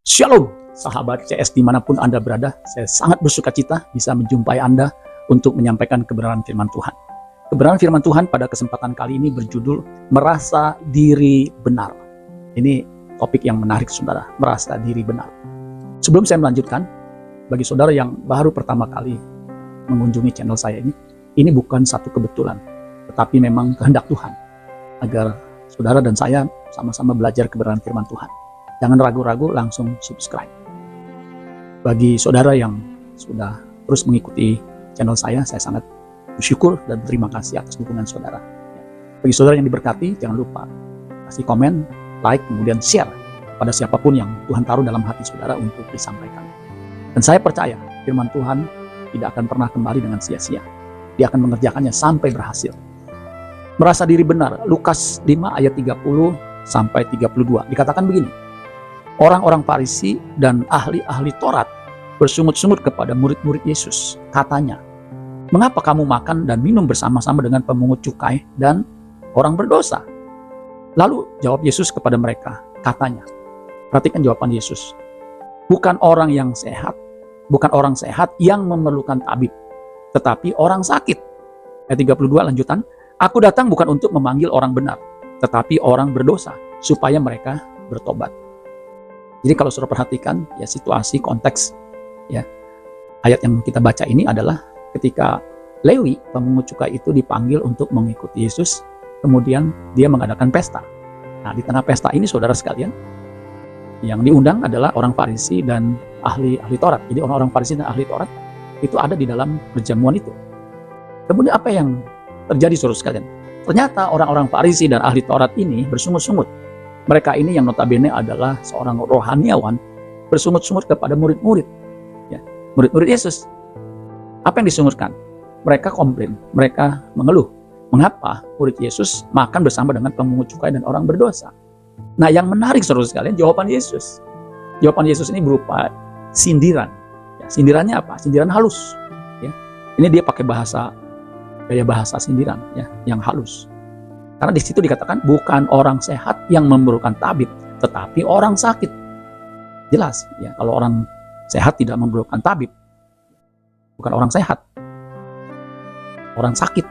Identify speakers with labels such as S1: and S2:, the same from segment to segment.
S1: Shalom, sahabat CS dimanapun Anda berada. Saya sangat bersuka cita bisa menjumpai Anda untuk menyampaikan kebenaran firman Tuhan. Kebenaran firman Tuhan pada kesempatan kali ini berjudul Merasa Diri Benar. Ini topik yang menarik, saudara. Merasa diri benar. Sebelum saya melanjutkan, bagi saudara yang baru pertama kali mengunjungi channel saya ini bukan satu kebetulan, tetapi memang kehendak Tuhan agar saudara dan saya sama-sama belajar kebenaran firman Tuhan. Jangan ragu-ragu, langsung subscribe. Bagi saudara yang sudah terus mengikuti channel saya sangat bersyukur dan terima kasih atas dukungan saudara. Bagi saudara yang diberkati, jangan lupa kasih komen, like, kemudian share pada siapapun yang Tuhan taruh dalam hati saudara untuk disampaikan. Dan saya percaya firman Tuhan tidak akan pernah kembali dengan sia-sia. Dia akan mengerjakannya sampai berhasil. Merasa diri benar, Lukas 5 ayat 30 sampai 32. Dikatakan begini, orang-orang Farisi dan ahli-ahli Taurat bersungut-sungut kepada murid-murid Yesus. Katanya, mengapa kamu makan dan minum bersama-sama dengan pemungut cukai dan orang berdosa? Lalu jawab Yesus kepada mereka, katanya, perhatikan jawaban Yesus, bukan orang sehat yang memerlukan tabib, tetapi orang sakit. Ayat 32 lanjutan, aku datang bukan untuk memanggil orang benar, tetapi orang berdosa, supaya mereka bertobat. Jadi kalau saudara perhatikan ya situasi konteks ya ayat yang kita baca ini adalah ketika Lewi pemungut cukai itu dipanggil untuk mengikuti Yesus, kemudian dia mengadakan pesta. Nah, di tengah pesta ini saudara sekalian yang diundang adalah orang Farisi dan ahli Taurat. Jadi orang-orang Farisi dan ahli Taurat itu ada di dalam perjamuan itu. Kemudian apa yang terjadi saudara sekalian? Ternyata orang-orang Farisi dan ahli Taurat ini bersungut-sungut. Mereka ini yang notabene adalah seorang rohaniawan bersungut-sungut kepada murid-murid, ya, murid-murid Yesus. Apa yang disungutkan? Mereka komplain, mereka mengeluh. Mengapa murid Yesus makan bersama dengan pemungut cukai dan orang berdosa? Nah, yang menarik saudara sekalian, jawaban Yesus. Jawaban Yesus ini berupa sindiran. Ya, sindirannya apa? Sindiran halus. Ya. Ini dia pakai gaya bahasa sindiran, ya, yang halus. Karena di situ dikatakan bukan orang sehat yang memerlukan tabib, tetapi orang sakit. Jelas, ya, kalau orang sehat tidak memerlukan tabib, bukan orang sehat, orang sakit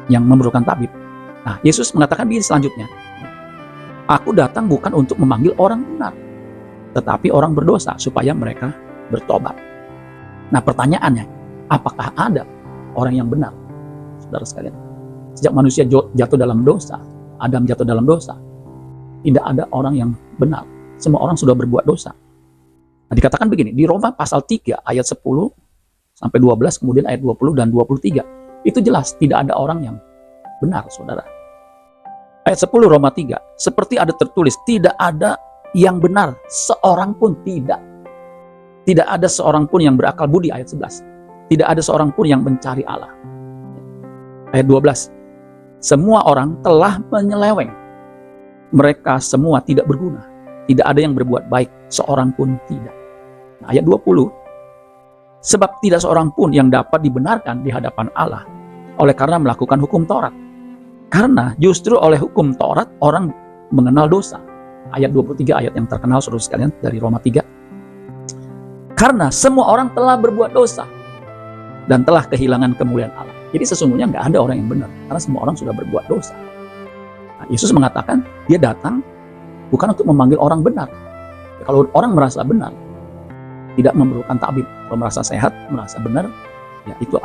S1: yang memerlukan tabib. Nah, Yesus mengatakan begini selanjutnya, aku datang bukan untuk memanggil orang benar, tetapi orang berdosa supaya mereka bertobat. Nah, pertanyaannya, apakah ada orang yang benar, saudara sekalian? Sejak manusia jatuh dalam dosa, Adam jatuh dalam dosa, tidak ada orang yang benar. Semua orang sudah berbuat dosa. Nah, dikatakan begini, di Roma pasal 3 ayat 10 sampai 12, kemudian ayat 20 dan 23. Itu jelas tidak ada orang yang benar, saudara. Ayat 10 Roma 3, seperti ada tertulis, tidak ada yang benar, seorang pun tidak. Tidak ada seorang pun yang berakal budi, ayat 11. Tidak ada seorang pun yang mencari Allah. Ayat 12, semua orang telah menyeleweng. Mereka semua tidak berguna. Tidak ada yang berbuat baik, seorang pun tidak. Nah, ayat 20, sebab tidak seorang pun yang dapat dibenarkan di hadapan Allah oleh karena melakukan hukum Taurat. Karena justru oleh hukum Taurat orang mengenal dosa. Ayat 23, ayat yang terkenal saudara sekalian dari Roma 3. Karena semua orang telah berbuat dosa dan telah kehilangan kemuliaan Allah. Jadi sesungguhnya nggak ada orang yang benar, karena semua orang sudah berbuat dosa. Nah, Yesus mengatakan dia datang bukan untuk memanggil orang benar. Ya, kalau orang merasa benar, tidak memerlukan tabib. Kalau merasa sehat, merasa benar, ya itu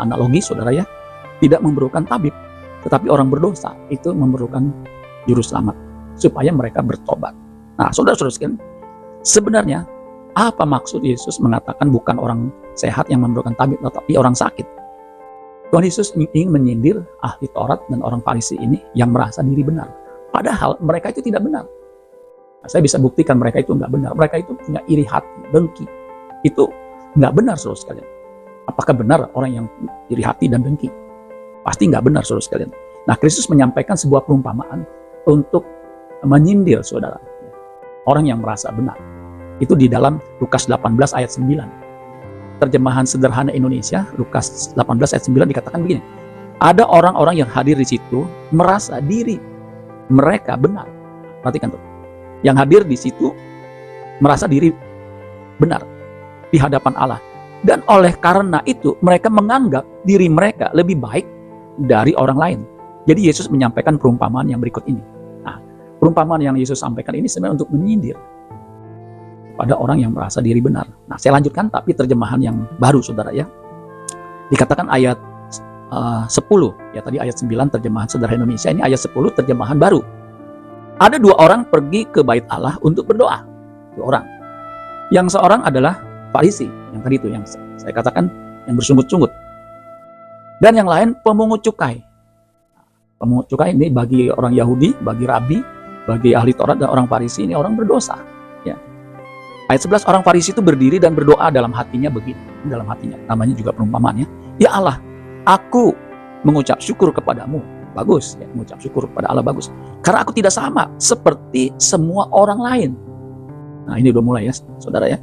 S1: analogi saudara ya, tidak memerlukan tabib. Tetapi orang berdosa itu memerlukan juru selamat supaya mereka bertobat. Nah, saudara-saudara sekalian, sebenarnya apa maksud Yesus mengatakan bukan orang sehat yang memerlukan tabib, tetapi orang sakit? Tuhan Yesus ingin menyindir ahli Taurat dan orang Farisi ini yang merasa diri benar. Padahal mereka itu tidak benar. Nah, saya bisa buktikan mereka itu nggak benar. Mereka itu punya iri hati, dengki. Itu nggak benar, saudara sekalian. Apakah benar orang yang iri hati dan dengki? Pasti nggak benar, saudara sekalian. Nah, Kristus menyampaikan sebuah perumpamaan untuk menyindir saudara. Orang yang merasa benar. Itu di dalam Lukas 18 ayat 9. Terjemahan sederhana Indonesia, Lukas 18 ayat 9 dikatakan begini. Ada orang-orang yang hadir di situ merasa diri mereka benar. Perhatikan tuh. Yang hadir di situ merasa diri benar di hadapan Allah. Dan oleh karena itu mereka menganggap diri mereka lebih baik dari orang lain. Jadi Yesus menyampaikan perumpamaan yang berikut ini. Nah, perumpamaan yang Yesus sampaikan ini sebenarnya untuk menyindir pada orang yang merasa diri benar. Nah, saya lanjutkan tapi terjemahan yang baru, saudara ya. Dikatakan ayat 10, ya tadi ayat 9 terjemahan Saudara Indonesia, ini ayat 10 terjemahan baru. Ada 2 orang pergi ke bait Allah untuk berdoa. 2 orang. Yang seorang adalah Farisi, yang tadi itu yang saya katakan yang bersungut-sungut. Dan yang lain pemungut cukai. Pemungut cukai ini bagi orang Yahudi, bagi rabi, bagi ahli Taurat dan orang Farisi ini orang berdosa. Ya. Ayat 11, orang Farisi itu berdiri dan berdoa dalam hatinya begini. Dalam hatinya, namanya juga perumpamaannya. Ya Allah, aku mengucap syukur kepadamu. Bagus, ya, mengucap syukur kepada Allah bagus. Karena aku tidak sama seperti semua orang lain. Nah, ini udah mulai ya, saudara ya.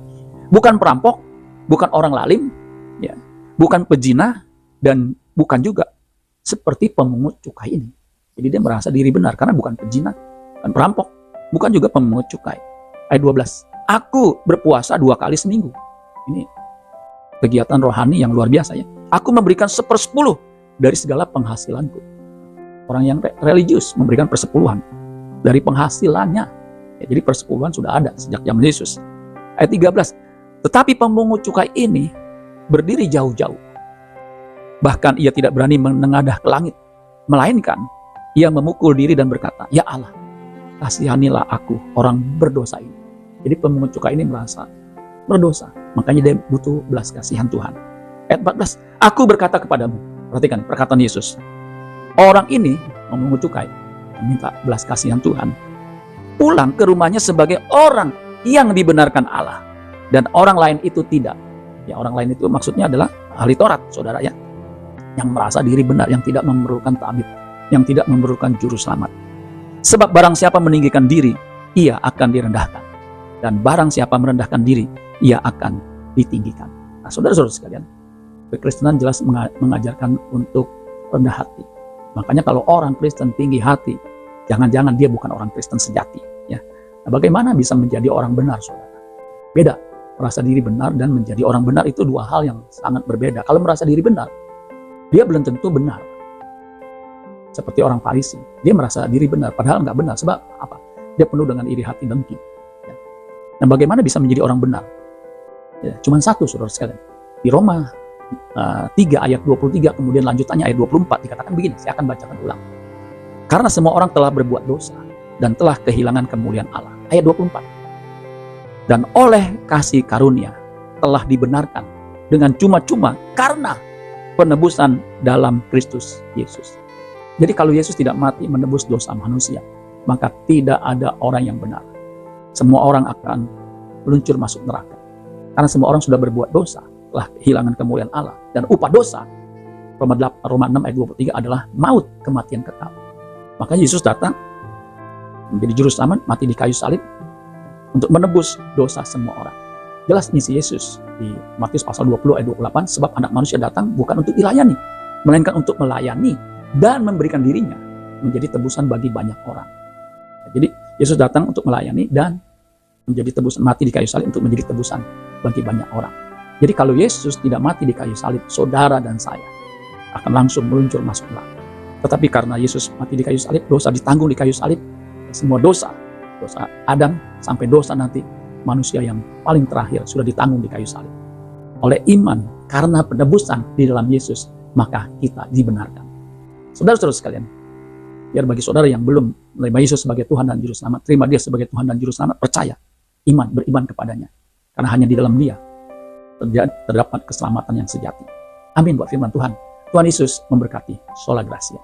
S1: Bukan perampok, bukan orang lalim, ya, bukan pezina, dan bukan juga seperti pemungut cukai ini. Jadi dia merasa diri benar karena bukan pezina, bukan perampok, bukan juga pemungut cukai. Ayat 12, aku berpuasa 2 kali seminggu. Ini kegiatan rohani yang luar biasa ya. Aku memberikan 1/10 dari segala penghasilanku. Orang yang religius memberikan 1/10 dari penghasilannya. Ya, jadi 1/10 sudah ada sejak zaman Yesus. Ayat 13. Tetapi pemungut cukai ini berdiri jauh-jauh. Bahkan ia tidak berani menengadah ke langit. Melainkan ia memukul diri dan berkata, ya Allah, kasihanilah aku orang berdosa ini. Jadi pemungut cukai ini merasa berdosa. Makanya dia butuh belas kasihan Tuhan. Ayat 14. Aku berkata kepadamu. Perhatikan perkataan Yesus. Orang ini memungut cukai, meminta belas kasihan Tuhan. Pulang ke rumahnya sebagai orang yang dibenarkan Allah. Dan orang lain itu tidak. Ya, orang lain itu maksudnya adalah ahli Taurat, saudara ya. Yang merasa diri benar, yang tidak memerlukan tabib, yang tidak memerlukan juru selamat. Sebab barang siapa meninggikan diri, ia akan direndahkan. Dan barang siapa merendahkan diri, ia akan ditinggikan. Nah, saudara-saudara sekalian, kekristenan jelas mengajarkan untuk rendah hati. Makanya kalau orang Kristen tinggi hati, jangan-jangan dia bukan orang Kristen sejati. Ya. Nah, bagaimana bisa menjadi orang benar, saudara? Beda. Merasa diri benar dan menjadi orang benar itu 2 hal yang sangat berbeda. Kalau merasa diri benar, dia belum tentu benar. Seperti orang Farisi, dia merasa diri benar, padahal nggak benar. Sebab apa? Dia penuh dengan iri hati dengki. Ya. Nah, bagaimana bisa menjadi orang benar? Ya, cuman satu, saudara sekalian. Di Roma 3 ayat 23, kemudian lanjutannya ayat 24, dikatakan begini, saya akan bacakan ulang. Karena semua orang telah berbuat dosa dan telah kehilangan kemuliaan Allah. Ayat 24. Dan oleh kasih karunia telah dibenarkan dengan cuma-cuma karena penebusan dalam Kristus Yesus. Jadi kalau Yesus tidak mati menebus dosa manusia, maka tidak ada orang yang benar. Semua orang akan meluncur masuk neraka. Karena semua orang sudah berbuat dosa, telah kehilangan kemuliaan Allah. Dan upah dosa, Roma 6 ayat 23 adalah maut, kematian kekal. Maka Yesus datang menjadi juru selamat, mati di kayu salib untuk menebus dosa semua orang. Jelas misi Yesus di Matius pasal 20 ayat 28, sebab anak manusia datang bukan untuk dilayani, melainkan untuk melayani dan memberikan dirinya menjadi tebusan bagi banyak orang. Jadi Yesus datang untuk melayani dan menjadi tebusan, mati di kayu salib untuk menjadi tebusan bagi banyak orang. Jadi kalau Yesus tidak mati di kayu salib, saudara dan saya akan langsung meluncur masuk neraka. Tetapi karena Yesus mati di kayu salib, dosa ditanggung di kayu salib, semua dosa Adam sampai dosa nanti manusia yang paling terakhir sudah ditanggung di kayu salib. Oleh iman karena penebusan di dalam Yesus, maka kita dibenarkan. Saudara-saudara sekalian, biar bagi saudara yang belum menerima Yesus sebagai Tuhan dan Juru Selamat, terima Dia sebagai Tuhan dan Juru Selamat, percaya, beriman kepadanya. Karena hanya di dalam Dia terdapat keselamatan yang sejati. Amin buat firman Tuhan. Tuhan Yesus memberkati. Sola Gracia.